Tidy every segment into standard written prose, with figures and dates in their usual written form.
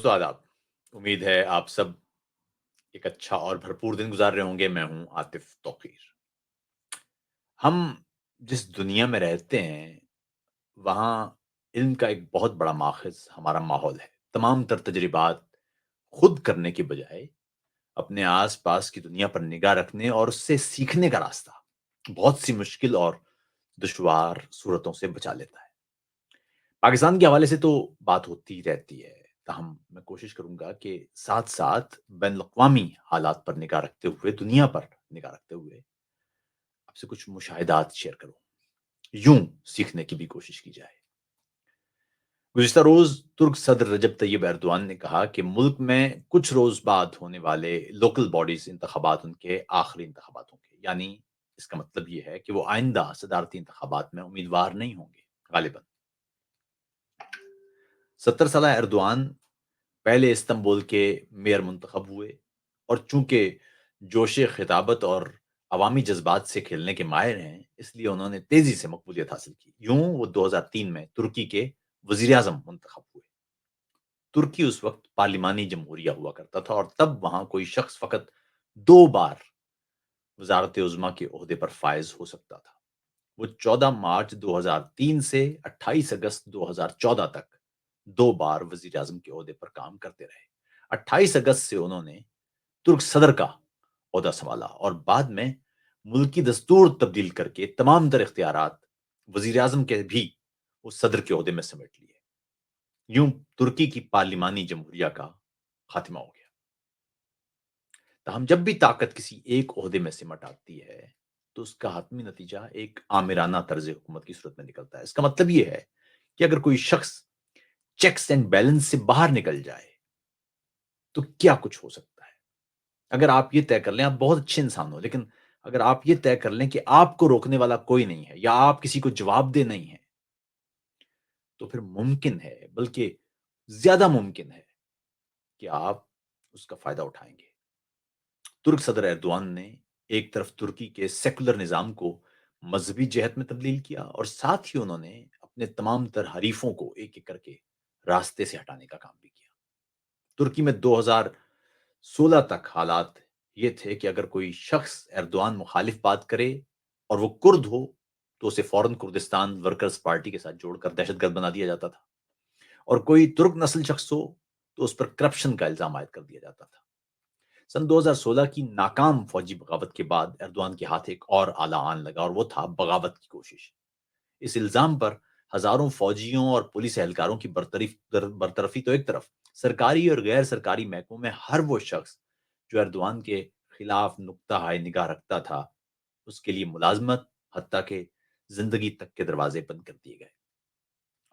दोस्तों आदाब। उम्मीद है आप सब एक अच्छा और भरपूर दिन गुजार रहे होंगे। मैं हूं आतिफ तौकीर। हम जिस दुनिया में रहते हैं वहाँ इल्म का एक बहुत बड़ा माखज़ हमारा माहौल है। तमाम तर तजरिबात खुद करने की बजाय अपने आस-पास की दुनिया पर निगाह रखने और उससे सीखने का रास्ता बहुत सी मुश्किल और दुश्वार सूरतों से बचा लेता है। पाकिस्तान के हवाले से तो बात होती ही रहती है। ताहम मैं कोशिश करूँगा कि साथ-साथ बैनुल-अक़वामी हालात पर निगाह रखते हुए, दुनिया पर निगाह रखते हुए आपसे कुछ मुशाहिदात शेयर करूँ। यूँ सीखने की भी कोशिश की जाए। गुज़िश्ता रोज़ तुर्क सदर रजब तय्यब एर्दोआन ने कहा कि मुल्क में कुछ रोज़ बाद होने वाले लोकल बॉडीज़ इंतख़ाबात उनके आखिरी इंतख़ाबात होंगे। यानी इसका मतलब ये है कि वो आइंदा सदारती इंतख़ाबात में उम्मीदवार नहीं होंगे ग़ालिबन। 70 साला एर्दोआन पहले इस्तांबुल के मेयर मुंतखब हुए और चूंकि जोशे खिताबत और अवामी जज्बात से खेलने के माहिर हैं, इसलिए उन्होंने तेजी से मकबूलियत हासिल की। यूं वो 2003 में तुर्की के वजीर आजम मुंतखब हुए। तुर्की उस वक्त पार्लिमानी जमहूरिया हुआ करता था और तब वहां कोई शख्स फकत 2 बार वजारत उजमा के ओहदे पर फायज हो सकता था। वो 14 मार्च 2003 से 28 अगस्त 2014 तक 2 बार वजीर आजम के ओहदे पर काम करते रहे। 28 अगस्त से उन्होंने तुर्क सदर का ओहदा संभाला और बाद में मुल्की दस्तूर तब्दील करके तमाम तर इख्तियारात वजीर आजम के भी उस सदर के ओहदे में समेट लिए। यूं तुर्की की पार्लिमानी जमहूरिया का खात्मा हो गया। ताहम जब भी ताकत किसी एक ओहदे में सिमट आती है तो उसका हतमी नतीजा एक आमिराना तर्ज हुकूमत की सूरत में निकलता है। इसका मतलब यह है कि अगर कोई शख्स चेक्स एंड बैलेंस से बाहर निकल जाए तो क्या कुछ हो सकता है। अगर आप ये तय कर लें आप बहुत अच्छे इंसान हो, लेकिन अगर आप ये तय कर लें कि आपको रोकने वाला कोई नहीं है या आप किसी को जवाबदेह नहीं है, तो फिर मुमकिन है, बल्कि ज्यादा मुमकिन है कि आप उसका फायदा उठाएंगे। तुर्क सदर एर्दोआन ने एक तरफ तुर्की के सेकुलर निज़ाम को मजहबी जहत में तब्दील किया और साथ ही उन्होंने अपने तमाम तर हरीफों को एक-एक करके रास्ते से हटाने का काम भी किया। तुर्की में 2016 तक हालात ये थे कि अगर कोई शख्स एर्दोआन मुखालिफ बात करे और वो कुर्द हो, तो उसे फौरन कुर्दिस्तान वर्कर्स पार्टी के साथ जोड़कर दहशतगर्द बना दिया जाता था और कोई तुर्क नस्ल शख्स हो, तो उस पर करप्शन का इल्ज़ाम आयद कर दिया जाता था। सन 2016 की नाकाम फौजी बगावत के बाद एर्दोआन के हाथ एक और आला आन लगा और वो था बगावत की कोशिश। इस इल्जाम पर हजारों फौजियों और पुलिस एहलकारों की बरतरफी तो एक तरफ, सरकारी और गैर सरकारी महकमों में हर वो शख्स जो एर्दोआन के खिलाफ नुक्ता हाय निगाह रखता था, उसके लिए मुलाजमत हत्ता के जिंदगी तक के दरवाजे बंद कर दिए गए।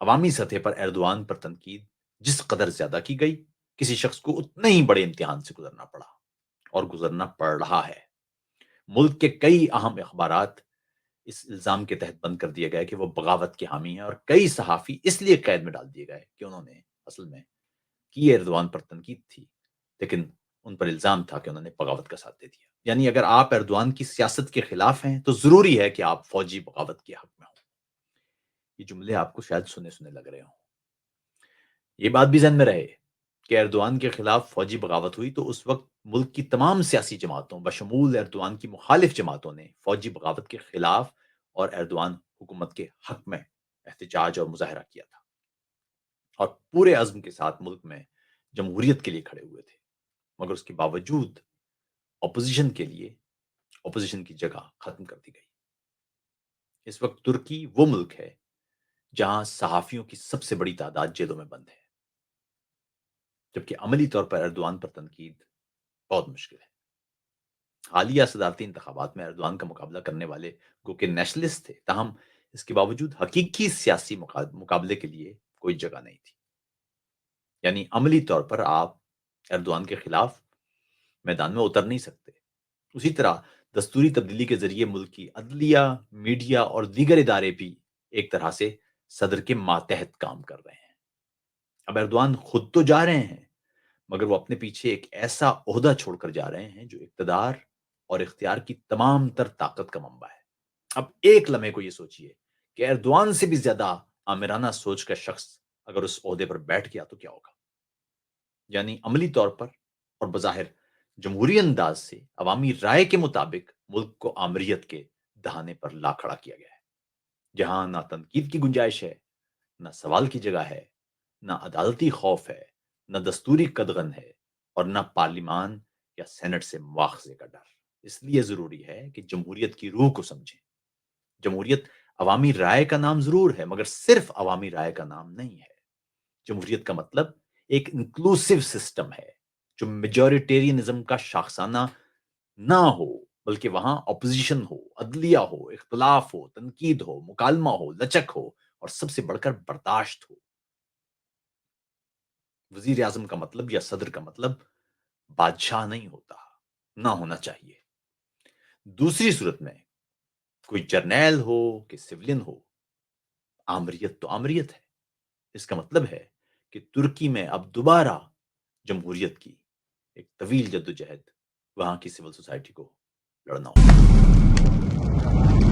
अवामी सतह पर एर्दोआन पर तनकीद जिस कदर ज्यादा की गई, किसी शख्स को उतने ही बड़े इम्तिहान से गुजरना पड़ा और गुजरना पड़ रहा है। मुल्क के कई अहम अखबारात इस इल्जाम के तहत बंद कर दिए गए कि वो बगावत के हामी हैं और कई सहाफ़ी इसलिए कैद में डाल दिए गए कि उन्होंने असल में की एर्दोआन पर तनकीद थी, लेकिन उन पर इल्ज़ाम था कि उन्होंने बगावत का साथ दे दिया। यानी अगर आप एर्दोआन की सियासत के खिलाफ हैं, तो ज़रूरी है कि आप फौजी बगावत के हक में हों। ये जुमले आपको शायद सुने-सुने लग रहे हों। ये बात भी ज़हन में रहे कि एर्दोआन के खिलाफ फौजी बगावत हुई तो उस वक्त मुल्क की तमाम सियासी जमातों बशमूल एर्दोआन की मुखालिफ जमातों ने फौजी बगावत के खिलाफ और एर्दोआन हुकूमत के हक में एहतजाज और मुजाहरा किया था और पूरे अज़्म के साथ मुल्क में जमहूरियत के लिए खड़े हुए थे। मगर उसके बावजूद अपोजिशन के लिए अपोजिशन की जगह खत्म कर दी गई। इस वक्त तुर्की वो मुल्क है जहां सहाफियों की सबसे बड़ी तादाद जेलों में बंद है, जबकि अमली तौर पर एर्दोआन पर तनकीद बहुत मुश्किल है। हालिया सदारती इंतखाबात में एर्दोआन का मुकाबला करने वाले गो के नेशनलिस्ट थे, ताहम इसके बावजूद हकीकी सियासी मुकाबले के लिए कोई जगह नहीं थी। यानी अमली तौर पर आप एर्दोआन के खिलाफ मैदान में उतर नहीं सकते। उसी तरह दस्तूरी तब्दीली के जरिए मुल्क की अदलिया, मीडिया और दीगर इदारे भी एक तरह से सदर के मातहत काम कर रहे हैं। अब एर्दोआन खुद तो जा रहे हैं, मगर वो अपने पीछे एक ऐसा ओहदा छोड़कर जा रहे हैं जो इक़्तिदार और इख्तियार की तमाम तर ताकत का मंबा है। अब एक लम्हे को ये सोचिए कि एर्दोआन से भी ज़्यादा आमिराना सोच का शख्स अगर उस ओहदे पर बैठ गया तो क्या होगा? یعنی عملی طور پر اور بظاہر جمہوری انداز سے عوامی رائے کے مطابق ملک کو آمریت کے دہانے پر لا کھڑا کیا گیا ہے، جہاں نہ تنقید کی گنجائش ہے، نہ سوال کی جگہ ہے، نہ عدالتی خوف ہے، نہ دستوری قدغن ہے، اور نہ پارلیمان یا سینٹ سے مواخذے کا ڈر۔ اس لیے ضروری ہے کہ جمہوریت کی روح کو سمجھیں۔ جمہوریت عوامی رائے کا نام ضرور ہے، مگر صرف عوامی رائے کا نام نہیں ہے۔ جمہوریت کا مطلب ایک انکلوسیو سسٹم ہے، جو میجورٹیرینزم کا شاخسانہ نہ ہو، بلکہ وہاں اپوزیشن ہو، عدلیہ ہو، اختلاف ہو، تنقید ہو، مکالمہ ہو، لچک ہو، اور سب سے بڑھ کر برداشت ہو۔ وزیر اعظم کا مطلب یا صدر کا مطلب بادشاہ نہیں ہوتا، نہ ہونا چاہیے۔ دوسری صورت میں کوئی جرنیل ہو کہ سولین ہو، آمریت تو آمریت ہے۔ اس کا مطلب ہے کہ ترکی میں اب دوبارہ جمہوریت کی ایک طویل جدوجہد وہاں کی سول سوسائٹی کو لڑنا ہوگا۔